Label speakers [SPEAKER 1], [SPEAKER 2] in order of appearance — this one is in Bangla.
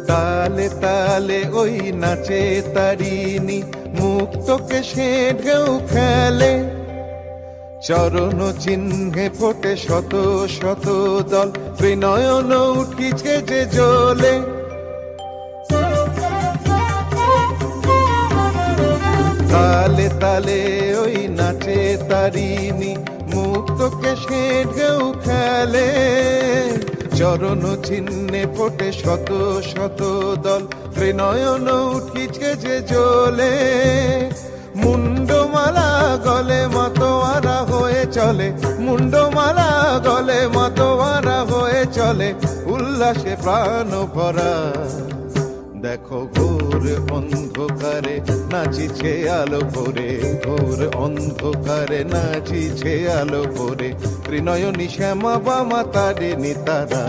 [SPEAKER 1] তালে তালে ওই নাচে তারিণী, মুক্তকে সে ঢেউ খেলে। চরণ চিহ্নে ফোটে শত শত দল, ত্রিনয়ন উঠিছে যে জ্বলে। তালে তালে ওই নাচে তারিণী, মুক্তকে সে ঢেউ খেলে। চরণ চিহ্নে ফোটে শত শত দল, ত্রিনয়ন উঠিছে যে জ্বলে। মুন্ডমালা গলে মাতোয়ারা হয়ে চলে, মুন্ডমালা গলে মাতোয়ারা হয়ে চলে, উল্লাসে প্রাণ ভরা। দেখো ঘোর অন্ধকারে নাচিছে আলো করে, ঘোর অন্ধকারে নাচিছে আলো করে, ত্রিনয়নী শ্যামা বামা তারিণী তারা।